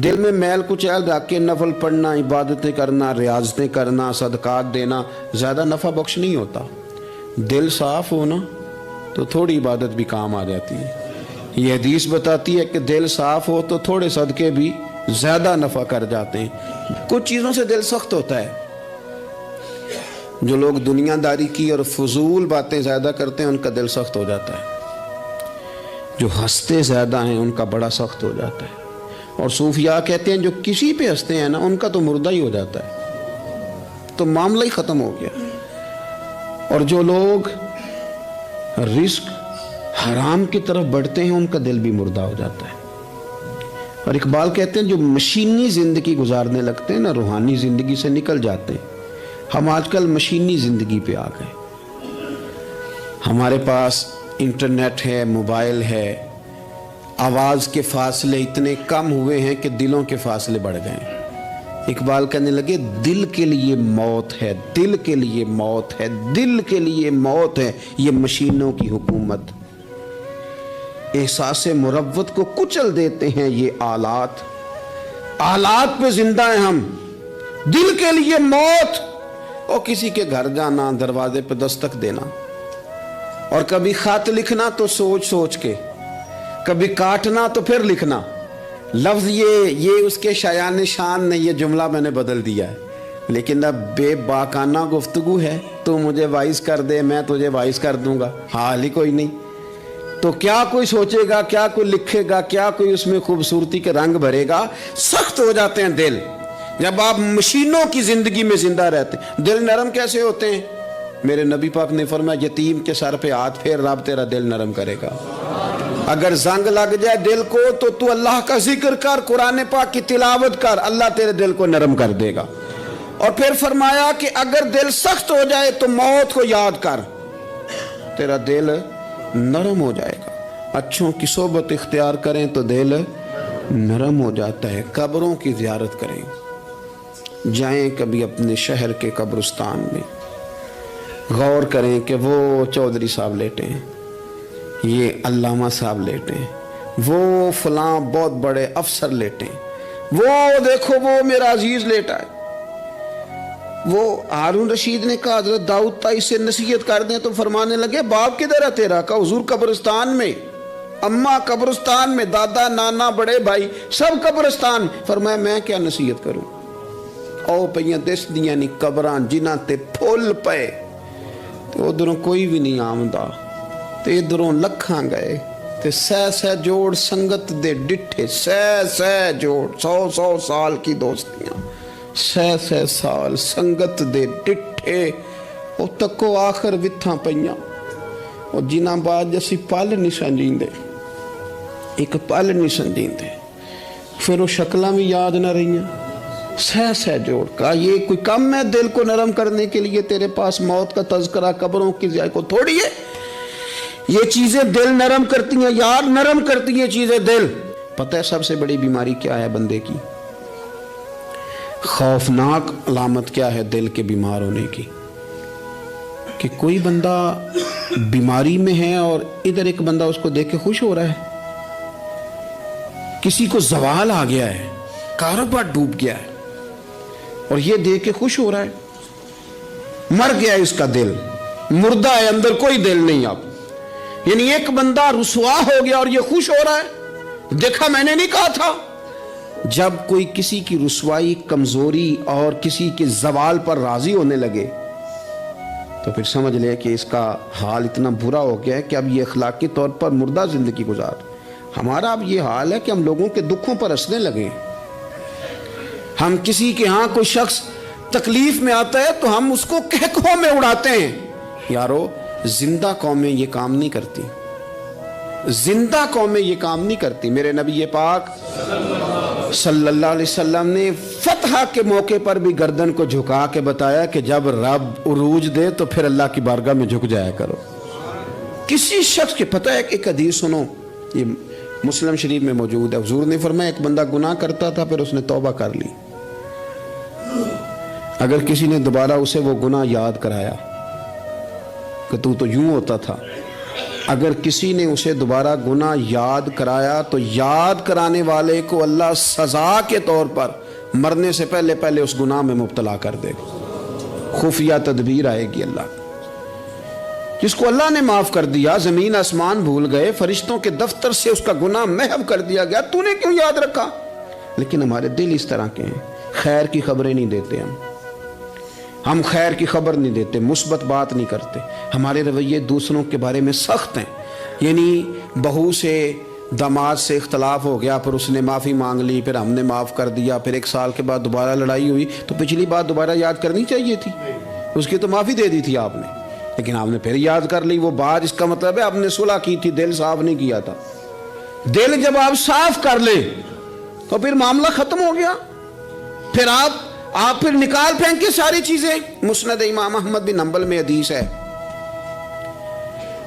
دل میں میل کچیل رکھ کے نفل پڑھنا، عبادتیں کرنا، ریاضتیں کرنا، صدقات دینا زیادہ نفع بخش نہیں ہوتا۔ دل صاف ہونا تو تھوڑی عبادت بھی کام آ جاتی ہے۔ یہ حدیث بتاتی ہے کہ دل صاف ہو تو تھوڑے صدقے بھی زیادہ نفع کر جاتے ہیں۔ کچھ چیزوں سے دل سخت ہوتا ہے۔ جو لوگ دنیا داری کی اور فضول باتیں زیادہ کرتے ہیں ان کا دل سخت ہو جاتا ہے۔ جو ہنستے زیادہ ہیں ان کا بڑا سخت ہو جاتا ہے۔ اور صوفیاء کہتے ہیں جو کسی پہ ہنستے ہیں نا ان کا تو مردہ ہی ہو جاتا ہے، تو معاملہ ہی ختم ہو گیا۔ اور جو لوگ رزق حرام کی طرف بڑھتے ہیں ان کا دل بھی مردہ ہو جاتا ہے۔ اور اقبال کہتے ہیں جو مشینی زندگی گزارنے لگتے ہیں نا روحانی زندگی سے نکل جاتے ہیں۔ ہم آج کل مشینی زندگی پہ آ گئے۔ ہمارے پاس انٹرنیٹ ہے، موبائل ہے، آواز کے فاصلے اتنے کم ہوئے ہیں کہ دلوں کے فاصلے بڑھ گئے ہیں۔ اقبال کہنے لگے دل کے لیے موت ہے، دل کے لیے موت ہے، دل کے لیے موت ہے یہ مشینوں کی حکومت۔ احساس مروت کو کچل دیتے ہیں یہ آلات، آلات پہ زندہ ہیں ہم۔ دل کے لیے موت، اور کسی کے گھر جانا، دروازے پہ دستک دینا، اور کبھی خط لکھنا تو سوچ سوچ کے، کبھی کاٹنا تو پھر لکھنا۔ لفظ یہ اس کے شایان شان نے یہ جملہ میں نے بدل دیا ہے، لیکن اب بے باکانہ گفتگو ہے۔ تو مجھے وائس کر دے، میں تجھے وائس کر دوں گا، حال ہی کوئی نہیں۔ تو کیا کوئی سوچے گا، کیا کوئی لکھے گا، کیا کوئی اس میں خوبصورتی کے رنگ بھرے گا؟ سخت ہو جاتے ہیں دل جب آپ مشینوں کی زندگی میں زندہ رہتے ہیں۔ دل نرم کیسے ہوتے ہیں؟ میرے نبی پاک نے فرمایا یتیم کے سر پہ ہاتھ پھیر، رب تیرا دل نرم کرے گا۔ اگر زنگ لگ جائے دل کو تو اللہ کا ذکر کر، قرآن پاک کی تلاوت کر، اللہ تیرے دل کو نرم کر دے گا۔ اور پھر فرمایا کہ اگر دل سخت ہو جائے تو موت کو یاد کر، تیرا دل نرم ہو جائے گا۔ اچھوں کی صحبت اختیار کریں تو دل نرم ہو جاتا ہے۔ قبروں کی زیارت کریں، جائیں کبھی اپنے شہر کے قبرستان میں، غور کریں کہ وہ چودھری صاحب لیٹے ہیں، یہ علامہ صاحب لیٹے ہیں، وہ فلاں بہت بڑے افسر لیٹے ہیں، وہ دیکھو وہ میرا عزیز لیٹا ہے۔ وہ ہارون رشید نے کہا حضرت داؤد تائی سے نصیحت کر دیں، تو فرمانے لگے باپ کدھر ہے تیرا؟ کہا حضور قبرستان میں، اماں قبرستان میں، دادا نانا بڑے بھائی سب قبرستان۔ فرمایا میں کیا نصیحت کروں؟ او پئیاں دس دیاں نی قبراں جنہاں تے پھول پئے، تو ادھروں کوئی بھی نہیں آمدا، تے ادھروں لکھاں گئے، تے سہ جوڑ سنگت دے ڈٹھے، سہ جوڑ 100 سال کی دوستیاں، سہ سال سنگت دے ڈٹھے، او تکو آخر وتھاں پئیاں، اور جنہاں بعد جیسی پل نہیں سنجیندے، ایک پل نہیں سنجیندے، پھر وہ شکلاں بھی یاد نہ رہیاں۔ سہ جوڑ کا یہ کوئی کم ہے دل کو نرم کرنے کے لیے؟ تیرے پاس موت کا تذکرہ قبروں کی ضیاء کو تھوڑی ہے؟ یہ چیزیں دل نرم کرتی ہیں یار، نرم کرتی ہیں چیزیں دل۔ پتہ ہے سب سے بڑی بیماری کیا ہے بندے کی؟ خوفناک علامت کیا ہے دل کے بیمار ہونے کی؟ کہ کوئی بندہ بیماری میں ہے اور ادھر ایک بندہ اس کو دیکھ کے خوش ہو رہا ہے، کسی کو زوال آ گیا ہے، کاروبار ڈوب گیا ہے، اور یہ دیکھ کے خوش ہو رہا ہے۔ مر گیا اس کا دل، مردہ ہے، اندر کوئی دل نہیں۔ اب یعنی ایک بندہ رسوا ہو گیا اور یہ خوش ہو رہا ہے، دیکھا میں نے نہیں کہا تھا۔ جب کوئی کسی کی رسوائی، کمزوری اور کسی کے زوال پر راضی ہونے لگے تو پھر سمجھ لے کہ اس کا حال اتنا برا ہو گیا ہے کہ اب یہ اخلاقی طور پر مردہ زندگی گزار۔ ہمارا اب یہ حال ہے کہ ہم لوگوں کے دکھوں پر ہنسنے لگے۔ ہم کسی کے ہاں کوئی شخص تکلیف میں آتا ہے تو ہم اس کو کہکوں میں اڑاتے ہیں۔ یارو زندہ قومیں یہ کام نہیں کرتی، زندہ قومیں یہ کام نہیں کرتی۔ میرے نبی پاک صلی اللہ علیہ وسلم نے فتح کے موقع پر بھی گردن کو جھکا کے بتایا کہ جب رب عروج دے تو پھر اللہ کی بارگاہ میں جھک جایا کرو۔ کسی شخص کے پتہ ہے ایک حدیث سنو، یہ مسلم شریف میں موجود ہے، حضور نے فرمایا ایک بندہ گناہ کرتا تھا پھر اس نے توبہ کر لی، اگر کسی نے دوبارہ اسے وہ گناہ یاد کرایا کہ تو یوں ہوتا تھا اگر کسی نے اسے دوبارہ گناہ یاد کرایا تو یاد کرانے والے کو اللہ سزا کے طور پر مرنے سے پہلے پہلے اس گناہ میں مبتلا کر دے گا۔ خفیہ تدبیر آئے گی اللہ کی۔ جس کو اللہ نے معاف کر دیا، زمین آسمان بھول گئے، فرشتوں کے دفتر سے اس کا گناہ محو کر دیا گیا، تو نے کیوں یاد رکھا؟ لیکن ہمارے دل اس طرح کے ہیں، خیر کی خبریں نہیں دیتے ہم خیر کی خبر نہیں دیتے، مثبت بات نہیں کرتے، ہمارے رویے دوسروں کے بارے میں سخت ہیں۔ یعنی بہو سے داماد سے اختلاف ہو گیا، پھر اس نے معافی مانگ لی، پھر ہم نے معاف کر دیا، پھر 1 سال کے بعد دوبارہ لڑائی ہوئی تو پچھلی بات دوبارہ یاد کرنی چاہیے تھی، اس کی تو معافی دے دی تھی آپ نے، لیکن آپ نے پھر یاد کر لی وہ بات۔ اس کا مطلب ہے آپ نے صلح کی تھی، دل صاف نہیں کیا تھا۔ دل جب آپ صاف کر لیں تو پھر معاملہ ختم ہو گیا، پھر آپ پھر نکال پھینکے ساری چیزیں۔ مسند امام احمد بن حنبل میں حدیث ہے،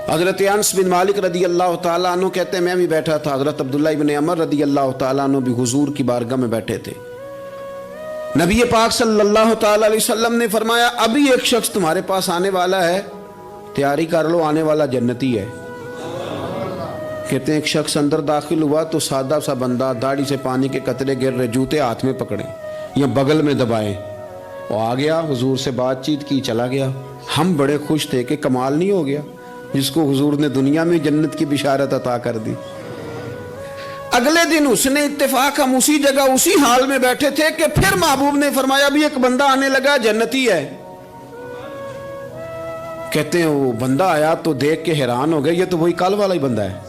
حضرت انس بن مالک رضی اللہ تعالیٰ عنہ کہتے ہیں میں بھی بیٹھا تھا، حضرت عبداللہ بن عمر رضی اللہ تعالیٰ عنہ بھی حضور کی بارگاہ میں بیٹھے تھے۔ نبی پاک صلی اللہ تعالیٰ علیہ وسلم نے فرمایا ابھی ایک شخص تمہارے پاس آنے والا ہے، تیاری کر لو، آنے والا جنتی ہے۔ کہتے ہیں ایک شخص اندر داخل ہوا تو سادہ سا بندہ، داڑھی سے پانی کے قطرے گر رہے، جوتے ہاتھ میں پکڑے یا بغل میں دبائے، وہ آ گیا، حضور سے بات چیت کی، چلا گیا۔ ہم بڑے خوش تھے کہ کمال نہیں ہو گیا جس کو حضور نے دنیا میں جنت کی بشارت عطا کر دی۔ اگلے دن اس نے اتفاق، ہم اسی جگہ اسی حال میں بیٹھے تھے کہ پھر محبوب نے فرمایا ابھی ایک بندہ آنے لگا، جنتی ہے۔ کہتے ہیں وہ بندہ آیا تو دیکھ کے حیران ہو گئے، یہ تو وہی کل والا ہی بندہ ہے،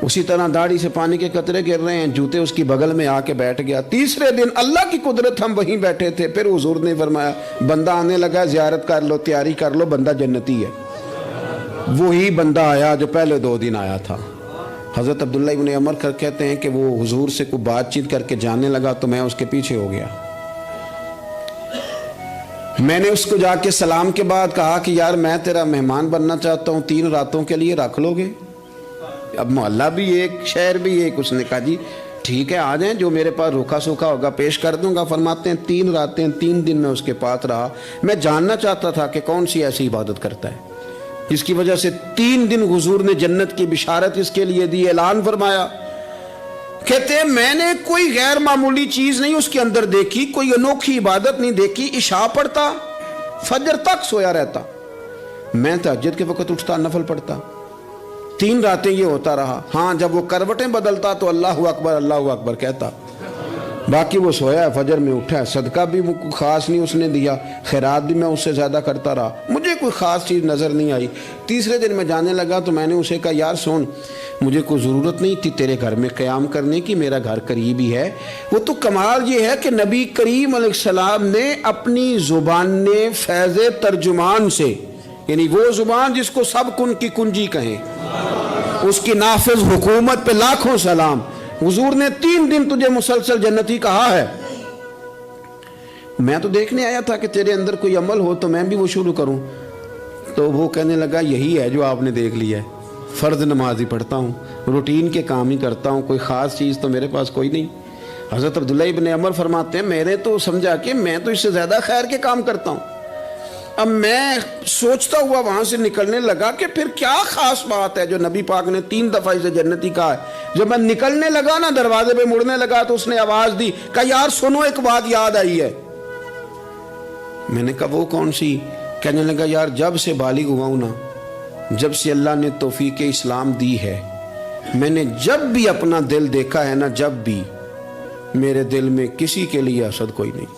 اسی طرح داڑھی سے پانی کے قطرے گر رہے ہیں، جوتے اس کی بغل میں آ کے بیٹھ گیا۔ تیسرے دن اللہ کی قدرت ہم وہیں بیٹھے تھے، پھر حضور نے فرمایا بندہ آنے لگا، زیارت کر لو، تیاری کر لو، بندہ جنتی ہے۔ وہی بندہ آیا جو پہلے 2 دن آیا تھا۔ حضرت عبداللہ بن عمر کہتے ہیں کہ وہ حضور سے کوئی بات چیت کر کے جانے لگا تو میں اس کے پیچھے ہو گیا۔ میں نے اس کو جا کے سلام کے بعد کہا کہ یار میں تیرا مہمان بننا چاہتا ہوں، 3 راتوں کے لیے رکھ لو گے؟ اب محلہ بھی ایک، شہر بھی ایک۔ اس نے کہا جی ٹھیک ہے آ جائیں، جو میرے پاس روکھا سوکھا ہوگا پیش کر دوں گا۔ فرماتے ہیں 3 راتیں 3 دن میں اس کے پاس رہا۔ میں جاننا چاہتا تھا کہ کون سی ایسی عبادت کرتا ہے جس کی وجہ سے 3 دن حضور نے جنت کی بشارت اس کے لیے دی، اعلان فرمایا۔ کہتے ہیں میں نے کوئی غیر معمولی چیز نہیں اس کے اندر دیکھی، کوئی انوکھی عبادت نہیں دیکھی۔ عشاء پڑھتا، فجر تک سویا رہتا، میں تہجد کے وقت اٹھتا، نفل پڑھتا۔ 3 راتیں یہ ہوتا رہا۔ ہاں جب وہ کروٹیں بدلتا تو اللہ اکبر کہتا، باقی وہ سویا ہے، فجر میں اٹھا ہے۔ صدقہ بھی خاص نہیں اس نے دیا، خیرات بھی میں اس سے زیادہ کرتا رہا، مجھے کوئی خاص چیز نظر نہیں آئی۔ تیسرے دن میں جانے لگا تو میں نے اسے کہا یار سن، مجھے کوئی ضرورت نہیں تھی تیرے گھر میں قیام کرنے کی، میرا گھر قریب ہی ہے۔ وہ تو کمال یہ ہے کہ نبی کریم علیہ السلام نے اپنی زبان فیض ترجمان سے، یعنی وہ زبان جس کو سب کن کی کنجی کہیں، اس کی نافذ حکومت پہ لاکھوں سلام، حضور نے 3 دن تجھے مسلسل جنتی کہا ہے۔ میں تو دیکھنے آیا تھا کہ تیرے اندر کوئی عمل ہو تو میں بھی وہ شروع کروں۔ تو وہ کہنے لگا یہی ہے جو آپ نے دیکھ لیا ہے، فرض نماز ہی پڑھتا ہوں، روٹین کے کام ہی کرتا ہوں، کوئی خاص چیز تو میرے پاس کوئی نہیں۔ حضرت عبداللہ ابن عمر فرماتے ہیں میں نے تو سمجھا کہ میں تو اس سے زیادہ خیر کے کام کرتا ہوں۔ اب میں سوچتا ہوا وہاں سے نکلنے لگا کہ پھر کیا خاص بات ہے جو نبی پاک نے 3 دفعہ اسے جنتی کہا ہے۔ جب میں نکلنے لگا نا، دروازے پہ مڑنے لگا تو اس نے آواز دی، کہا یار سنو ایک بات یاد آئی ہے۔ میں نے کہا وہ کون سی؟ کہنے لگا یار جب سے بالغ ہوا ہوں نا، جب سے اللہ نے توفیق اسلام دی ہے، میں نے جب بھی اپنا دل دیکھا ہے نا، جب بھی میرے دل میں کسی کے لیے حسد کوئی نہیں،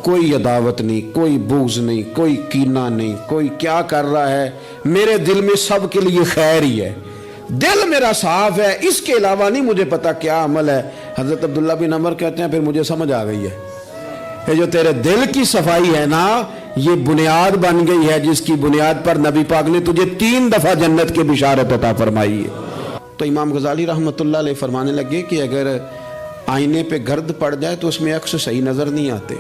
کوئی عداوت نہیں، کوئی بغض نہیں، کوئی کینہ نہیں، کوئی کیا کر رہا ہے، میرے دل میں سب کے لیے خیر ہی ہے، دل میرا صاف ہے، اس کے علاوہ نہیں مجھے پتا کیا عمل ہے۔ حضرت عبداللہ بن عمر کہتے ہیں پھر مجھے سمجھ آ گئی ہے، یہ جو تیرے دل کی صفائی ہے نا، یہ بنیاد بن گئی ہے جس کی بنیاد پر نبی پاک نے تجھے 3 دفعہ جنت کی بشارت عطا فرمائی ہے۔ تو امام غزالی رحمۃ اللہ علیہ فرمانے لگے کہ اگر آئینے پہ گرد پڑ جائے تو اس میں عکس صحیح نظر نہیں آتے،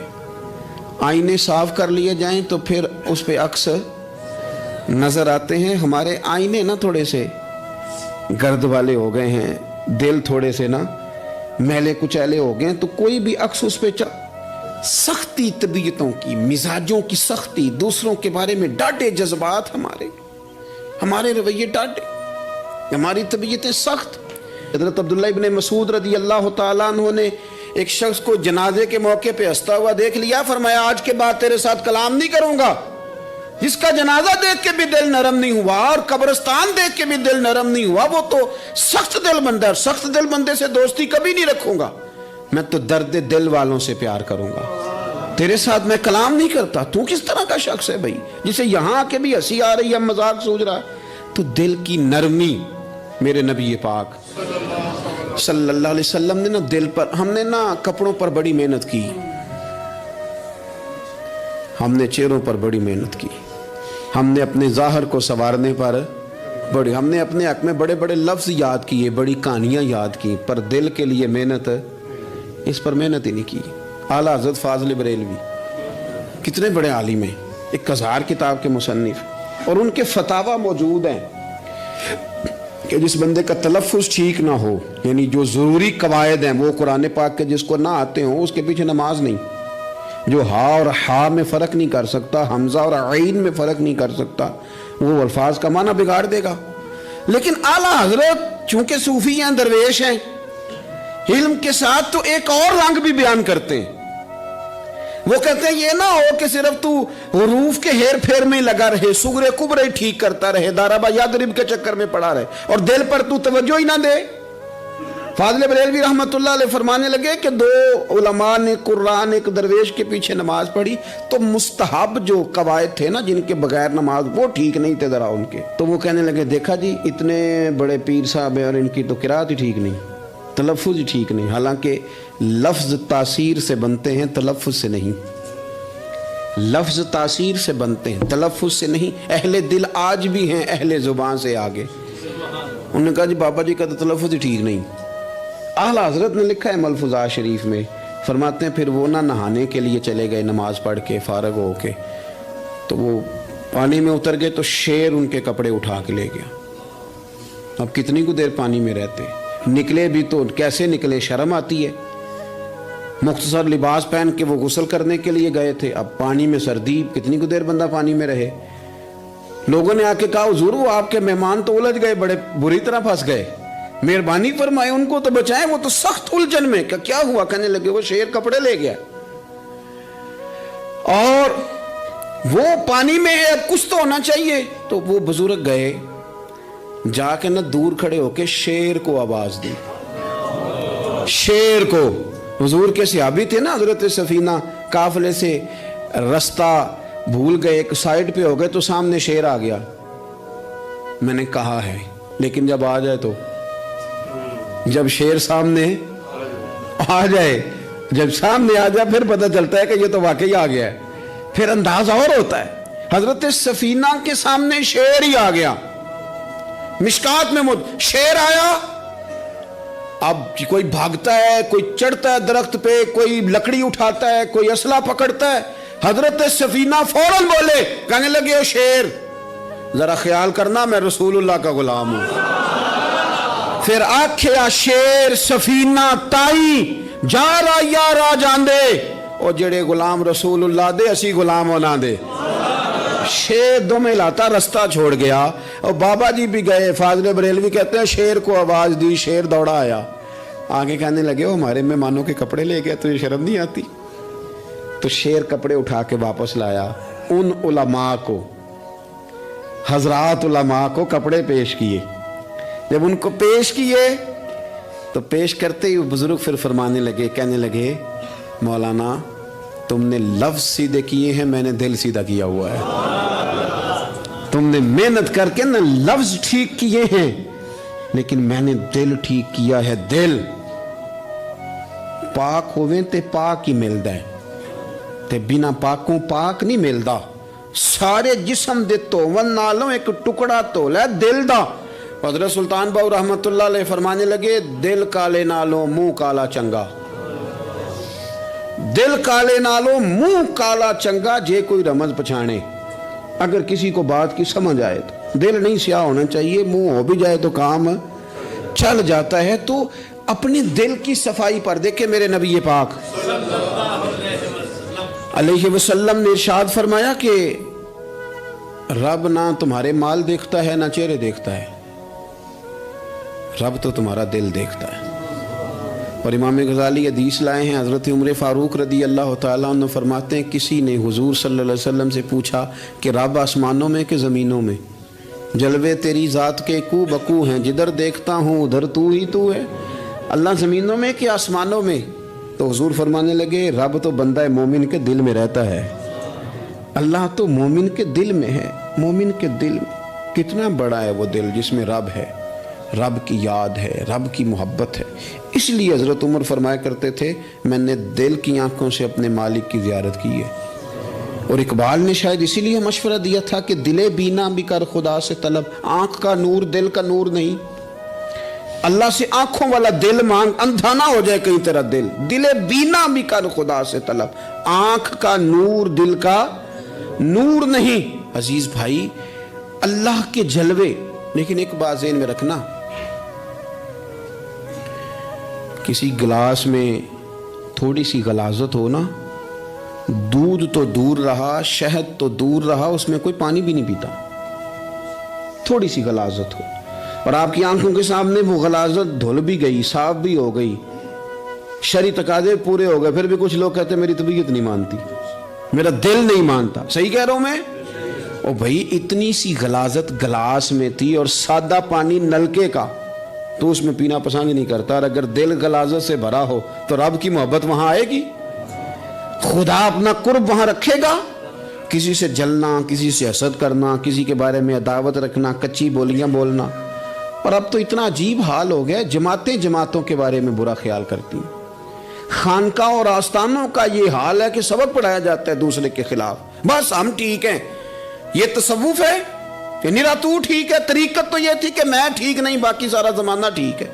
آئینے صاف کر لیے جائیں تو پھر اس پہ عکس نظر آتے ہیں۔ ہمارے آئینے نا تھوڑے سے گرد والے ہو گئے ہیں، دل تھوڑے سے نا میلے کچیلے ہو گئے ہیں، تو کوئی بھی عکس اس پہ سختی طبیعتوں کی، مزاجوں کی سختی، دوسروں کے بارے میں ڈاٹے جذبات ہمارے، ہمارے رویے ٹاٹے، ہماری طبیعتیں سخت۔ حضرت عبداللہ ابن مسعود رضی اللہ تعالیٰ عنہ نے ایک شخص کو جنازے کے موقع پہ ہنستا ہوا دیکھ لیا، فرمایا آج کے بعد تیرے ساتھ کلام نہیں کروں گا۔ جس کا جنازہ دیکھ کے بھی دل نرم نہیں ہوا اور قبرستان دیکھ کے بھی دل نرم نہیں ہوا، وہ تو سخت دل بندہ ہے۔ سخت دل بندے سے دوستی کبھی نہیں رکھوں گا، میں تو درد دل والوں سے پیار کروں گا، تیرے ساتھ میں کلام نہیں کرتا۔ تو کس طرح کا شخص ہے بھائی جسے یہاں آ کے بھی ہنسی آ رہی ہے، مذاق سوچ رہا ہے؟ تو دل کی نرمی میرے نبی پاک صلی اللہ علیہ وسلم نے نا دل پر، ہم نے نا کپڑوں پر بڑی محنت کی، ہم نے چہروں پر بڑی محنت کی، ہم نے اپنے ظاہر کو سنوارنے پر بڑی، ہم نے اپنے حق میں بڑے بڑے لفظ یاد کیے، بڑی کہانیاں یاد کی، پر دل کے لیے محنت، اس پر محنت ہی نہیں کی۔ اعلیٰ حضرت فاضل بریلوی کتنے بڑے عالم ہیں، 1000 کتاب کے مصنف، اور ان کے فتاوی موجود ہیں کہ جس بندے کا تلفظ ٹھیک نہ ہو، یعنی جو ضروری قواعد ہیں وہ قرآن پاک کے جس کو نہ آتے ہوں، اس کے پیچھے نماز نہیں۔ جو ہا اور ہا میں فرق نہیں کر سکتا، حمزہ اور عین میں فرق نہیں کر سکتا، وہ الفاظ کا معنی بگاڑ دے گا۔ لیکن اعلیٰ حضرت چونکہ صوفی ہیں، درویش ہیں، علم کے ساتھ تو ایک اور رنگ بھی بیان کرتے ہیں۔ وہ کہتے ہیں یہ نہ ہو کہ صرف تو حروف کے ہیر پھیر میں لگا رہے، صغرے کبرے ٹھیک کرتا رہے، داربا یادرب کے چکر میں پڑا رہے، اور دل پر تو توجہ ہی نہ دے۔ فاضل بریلوی رحمۃ اللہ علیہ فرمانے لگے کہ 2 علماء نے قرآن ایک درویش کے پیچھے نماز پڑھی تو مستحب جو قواعد تھے نا جن کے بغیر نماز، وہ ٹھیک نہیں تھے ذرا ان کے، تو وہ کہنے لگے دیکھا جی اتنے بڑے پیر صاحب ہیں اور ان کی تو قرات ہی ٹھیک نہیں، تلفظ ہی ٹھیک نہیں۔ حالانکہ لفظ تاثیر سے بنتے ہیں، تلفظ سے نہیں۔ لفظ تاثیر سے بنتے ہیں، تلفظ سے نہیں۔ اہل دل آج بھی ہیں اہل زبان سے آگے۔ انہوں نے کہا جی بابا جی کا تو تلفظ ہی ٹھیک نہیں۔ اعلیٰ حضرت نے لکھا ہے ملفوظات شریف میں، فرماتے ہیں پھر وہ نہ نہانے کے لیے چلے گئے، نماز پڑھ کے فارغ ہو کے، تو وہ پانی میں اتر گئے تو شیر ان کے کپڑے اٹھا کے لے گیا۔ اب کتنی کو دیر پانی میں رہتے، نکلے بھی تو کیسے نکلے، شرم آتی ہے۔ مختصر لباس پہن کے وہ غسل کرنے کے لیے گئے تھے، اب پانی میں سردی، کتنی کو دیر بندہ پانی میں رہے۔ لوگوں نے آ کے کہا حضور وہ آپ کے مہمان تو الجھ گئے، بڑے بری طرح پھنس گئے، مہربانی فرمائے ان کو تو بچائیں، وہ تو سخت الجھن میں۔ کیا ہوا؟ کہنے لگے وہ شیر کپڑے لے گیا اور وہ پانی میں ہے، اب کچھ تو ہونا چاہیے۔ تو وہ بزرگ گئے، جا کے نہ دور کھڑے ہو کے شیر کو آواز دی، شیر کو۔ حضور کے صحابی تھے نا حضرت سفینہ، قافلے سے رستہ بھول گئے، ایک سائیڈ پہ ہو گئے تو سامنے شیر آ گیا۔ میں نے کہا ہے لیکن جب آ جائے تو، جب شیر سامنے آ جائے، جب سامنے آ جائے پھر پتہ چلتا ہے کہ یہ تو واقعی آ گیا ہے، پھر انداز اور ہوتا ہے۔ حضرت سفینہ کے سامنے شیر ہی آ گیا، مشکات میں شیر آیا۔ اب کوئی بھاگتا ہے، کوئی چڑھتا ہے درخت پہ، کوئی لکڑی اٹھاتا ہے، کوئی اسلحہ پکڑتا ہے۔ حضرت سفینہ فوراً بولے، کہنے لگے او شیر ذرا خیال کرنا میں رسول اللہ کا غلام ہوں۔ پھر آکھیا شیر سفینہ تائی جا را یا را جاندے، او جڑے غلام رسول اللہ دے اسی غلام ہونا دے۔ شیر دو میں لاتا رستہ چھوڑ گیا، اور بابا جی بھی گئے۔ فاضل بریلوی کہتے ہیں شیر کو آواز دی، شیر دوڑا آیا، آگے کہنے لگے وہ ہمارے مہمانوں کے کپڑے لے گیا، تجھے شرم نہیں آتی؟ تو شیر کپڑے اٹھا کے واپس لایا۔ ان علماء کو، حضرات علماء کو کپڑے پیش کیے۔ جب ان کو پیش کیے تو پیش کرتے ہی بزرگ پھر فرمانے لگے، کہنے لگے مولانا تم نے لفظ سیدھے کیے ہیں، میں نے دل سیدھا کیا ہوا ہے۔ تم نے محنت کر کے نہ لفظ ٹھیک کیے ہیں، لیکن میں نے دل ٹھیک کیا ہے۔ دل پاک ہوئے تے پاک ہی ملدا ہے، تے بنا پاکوں پاک نہیں ملدا۔ سارے جسم دے توون نالوں ایک ٹکڑا تولا ہے دل دا۔ حضرت سلطان باؤ رحمت اللہ علیہ فرمانے لگے دل کالے نالوں منہ کالا چنگا، دل کالے نالوں منہ کالا چنگا، جے کوئی رمز پچھانے۔ اگر کسی کو بات کی سمجھ آئے تو دل نہیں سیاہ ہونا چاہیے، منہ ہو بھی جائے تو کام چل جاتا ہے۔ تو اپنے دل کی صفائی پر دیکھیں میرے نبی پاک علیہ وسلم نے ارشاد فرمایا کہ رب نہ تمہارے مال دیکھتا ہے نہ چہرے دیکھتا ہے، رب تو تمہارا دل دیکھتا ہے۔ اور امام غزالی حدیث لائے ہیں، حضرت عمر فاروق رضی اللہ تعالیٰ عنہ فرماتے ہیں کسی نے حضور صلی اللہ علیہ وسلم سے پوچھا کہ رب آسمانوں میں کہ زمینوں میں؟ جلوے تیری ذات کے کو بکو ہیں، جدھر دیکھتا ہوں ادھر تو ہی تو ہے۔ اللہ زمینوں میں کہ آسمانوں میں؟ تو حضور فرمانے لگے رب تو بندہ مومن کے دل میں رہتا ہے، اللہ تو مومن کے دل میں ہے۔ مومن کے دل میں کتنا بڑا ہے وہ دل جس میں رب ہے، رب کی یاد ہے، رب کی محبت ہے۔ اس لیے حضرت عمر فرمایا کرتے تھے میں نے دل کی آنکھوں سے اپنے مالک کی زیارت کی ہے۔ اور اقبال نے شاید اسی لیے مشورہ دیا تھا کہ دل بینا بھی کر خدا سے طلب، آنکھ کا نور دل کا نور نہیں، اللہ سے آنکھوں والا دل مانگ، اندھا نہ ہو جائے کہیں تیرا دل، دل بینا بھی کر خدا سے طلب، آنکھ کا نور دل کا نور نہیں۔ عزیز بھائی اللہ کے جلوے، لیکن ایک بات ذہن میں رکھنا، کسی گلاس میں تھوڑی سی غلاظت ہو نا، دودھ تو دور رہا، شہد تو دور رہا، اس میں کوئی پانی بھی نہیں پیتا، تھوڑی سی غلاظت ہو، اور آپ کی آنکھوں کے سامنے وہ غلاظت دھل بھی گئی، صاف بھی ہو گئی، شرعی تقاضے پورے ہو گئے، پھر بھی کچھ لوگ کہتے ہیں میری طبیعت نہیں مانتی، میرا دل نہیں مانتا۔ صحیح کہہ رہا ہوں میں؟ او بھائی اتنی سی غلاظت گلاس میں تھی اور سادہ پانی نلکے کا، تو اس میں پینا پسند نہیں کرتا، اور اگر دل غلاظت سے بھرا ہو تو رب کی محبت وہاں آئے گی، خدا اپنا قرب وہاں رکھے گا۔ کسی سے جلنا، کسی سے حسد کرنا، کسی کے بارے میں عداوت رکھنا، کچی بولیاں بولنا، اور اب تو اتنا عجیب حال ہو گیا، جماعتیں جماعتوں کے بارے میں برا خیال کرتی ہیں، خانقاہ اور آستانوں کا یہ حال ہے کہ سبق پڑھایا جاتا ہے دوسرے کے خلاف، بس ہم ٹھیک ہیں۔ یہ تصوف ہے کہ نرا تو ٹھیک ہے؟ طریقت تو یہ تھی کہ میں ٹھیک نہیں باقی سارا زمانہ ٹھیک ہے،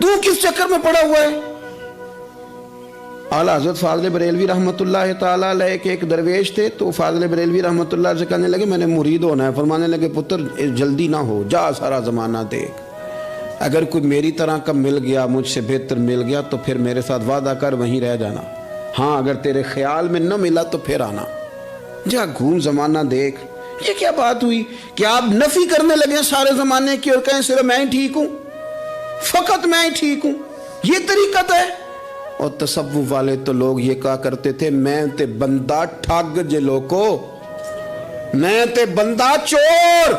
تو کس چکر میں پڑا ہوا ہے؟ اعلیٰ حضرت فاضل بریلوی رحمۃ اللہ تعالیٰ علیہ کے ایک درویش تھے، تو فاضل بریلوی رحمۃ اللہ سے کہنے لگے میں نے مرید ہونا ہے، فرمانے لگے پتر جلدی نہ ہو، جا سارا زمانہ دیکھ، اگر کوئی میری طرح کا مل گیا، مجھ سے بہتر مل گیا تو پھر میرے ساتھ وعدہ کر وہیں رہ جانا، ہاں اگر تیرے خیال میں نہ ملا تو پھر آنا، جا گھوم زمانہ دیکھ۔ یہ کیا بات ہوئی کہ آپ نفی کرنے لگے سارے زمانے کی اور کہیں صرف میں ہی ٹھیک ہوں، فقط میں ہی ٹھیک ہوں؟ یہ طریقت ہے؟ اور تصوف والے تو لوگ یہ کہا کرتے تھے میں تے بندہ ٹھگ جے لوکو، میں تے بندہ چور،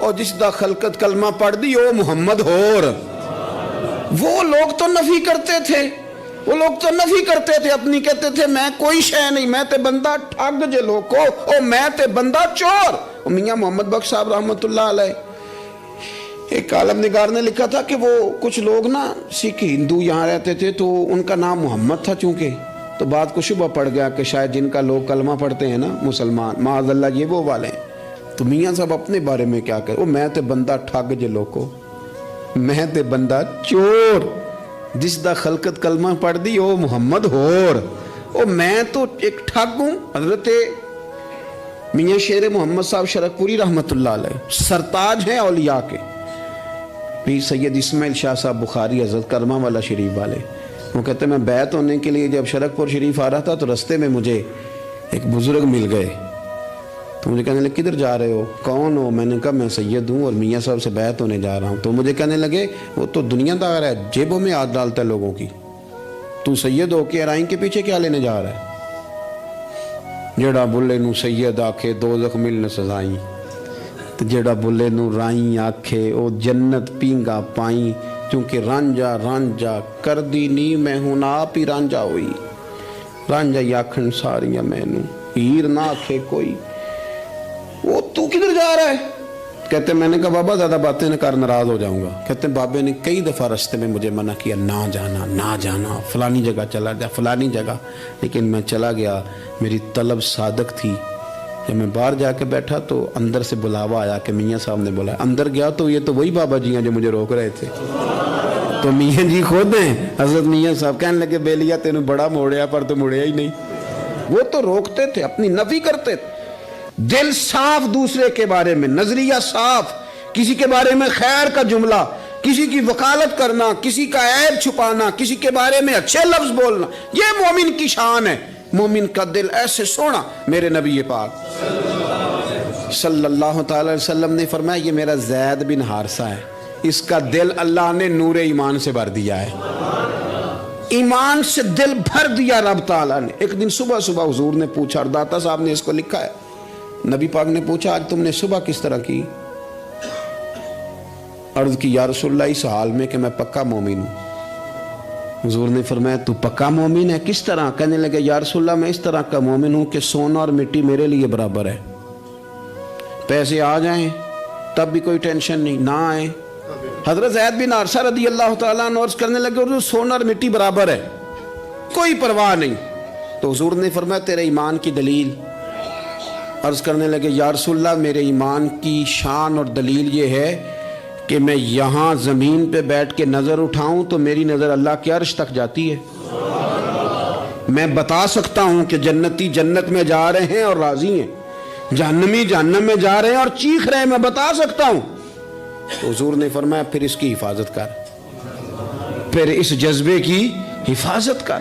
اور جس دا خلقت کلمہ پڑھ دی او محمد ہور۔ وہ لوگ تو نفی کرتے تھے، وہ لوگ تو نفی کرتے تھے اپنی، کہتے تھے میں کوئی شے نہیں، میں تے بندہ ٹھگ جے لوکو، او میں تے بندہ چور۔ میاں محمد بخش صاحب رحمۃ اللہ علیہ ایک عالم نگار نے لکھا تھا کہ وہ کچھ لوگ نا سکھ ہندو یہاں رہتے تھے، تو ان کا نام محمد تھا چونکہ، تو بات کو شبہ پڑ گیا کہ شاید جن کا لوگ کلمہ پڑھتے ہیں نا مسلمان، معاذ اللہ یہ وہ والے ہیں۔ تو میاں صاحب اپنے بارے میں کیا کہے، میں تے بندہ ٹھگ جے لوکو، میں تے بندہ چور، جس دا خلقت کلمہ پڑھ دی او محمد ہور، او میں تو ایک ٹھگ ہوں۔ حضرت میاں شیر محمد صاحب شرک پوری رحمت اللہ علیہ سرتاج ہیں اولیاء کے، پیر سید اسماعیل شاہ صاحب بخاری حضرت کرمہ والا شریف والے، وہ کہتے ہیں میں بیعت ہونے کے لیے جب شرک پور شریف آ رہا تھا تو رستے میں مجھے ایک بزرگ مل گئے، تو مجھے کہنے لگے کدھر جا رہے ہو، کون ہو؟ میں نے کہا میں سید ہوں اور میاں صاحب سے بیعت ہونے جا رہا ہوں۔ تو مجھے کہنے لگے وہ تو دنیا دار ہے، جیبوں میں ہاتھ ڈالتا ہے لوگوں کی، تو سید ہو کے ارائیں کے پیچھے کیا لینے جا رہا ہے؟ جڑا بلے نو سید آکھے دوزخ مل نہ سزائیں، جڑا بلے نو رائیں آکھے او جنت پینگا پائیں، چونکہ رانجا رانجا کر دی نی میں ہوں آپ ہی رانجا ہوئی، رانجا یاکھن ساریاں میں نو ہیر نہ آکھے کوئی۔ وہ تو کدھر جا رہا ہے؟ کہتے ہیں میں نے کہا بابا زیادہ باتیں نہ کر، ناراض ہو جاؤں گا۔ کہتے ہیں بابے نے کئی دفعہ رستے میں مجھے منع کیا، نہ جانا نہ جانا، فلانی جگہ چلا جا فلانی جگہ، لیکن میں چلا گیا، میری طلب صادق تھی۔ جب میں باہر جا کے بیٹھا تو اندر سے بلاوا آیا کہ میاں صاحب نے بولا، اندر گیا تو یہ تو وہی بابا جی ہیں جو مجھے روک رہے تھے، تو میاں جی خود ہیں حضرت میاں صاحب۔ کہنے لگے بیلیا تینوں بڑا موڑیا پر تو مڑیا ہی نہیں۔ وہ تو روکتے تھے، اپنی نفی کرتے تھے، دل صاف دوسرے کے بارے میں، نظریہ صاف، کسی کے بارے میں خیر کا جملہ، کسی کی وکالت کرنا، کسی کا عیب چھپانا، کسی کے بارے میں اچھے لفظ بولنا، یہ مومن کی شان ہے۔ مومن کا دل ایسے سونا، میرے نبی پاک صلی اللہ تعالی علیہ وسلم نے فرمایا یہ میرا زید بن حارثہ ہے، اس کا دل اللہ نے نور ایمان سے بھر دیا ہے، ایمان سے دل بھر دیا رب تعالیٰ نے۔ ایک دن صبح صبح حضور نے پوچھا، اور داتا صاحب نے اس کو لکھا ہے، نبی پاک نے پوچھا آج تم نے صبح کس طرح کی؟ عرض کی یا رسول اللہ اس حال میں کہ میں پکا مومن ہوں۔ حضور نے فرمایا تو پکا مومن ہے، کس طرح؟ کہنے لگے یا رسول اللہ میں اس طرح کا مومن ہوں کہ سونا اور مٹی میرے لیے برابر ہے، پیسے آ جائیں تب بھی کوئی ٹینشن نہیں، نہ آئیں۔ حضرت زید بن حارثہ رضی اللہ تعالیٰ عنہ عرض کرنے لگے حضور سونا اور مٹی برابر ہے، کوئی پرواہ نہیں۔ تو حضور نے فرمایا تیرے ایمان کی دلیل؟ عرض کرنے لگے یا رسول اللہ میرے ایمان کی شان اور دلیل یہ ہے کہ میں یہاں زمین پہ بیٹھ کے نظر اٹھاؤں تو میری نظر اللہ کے عرش تک جاتی ہے، میں بتا سکتا ہوں کہ جنتی جنت میں جا رہے ہیں اور راضی ہیں، جہنمی جہنم میں جا رہے ہیں اور چیخ رہے ہیں، میں بتا سکتا ہوں۔ تو حضور نے فرمایا پھر اس کی حفاظت کر، پھر اس جذبے کی حفاظت کر۔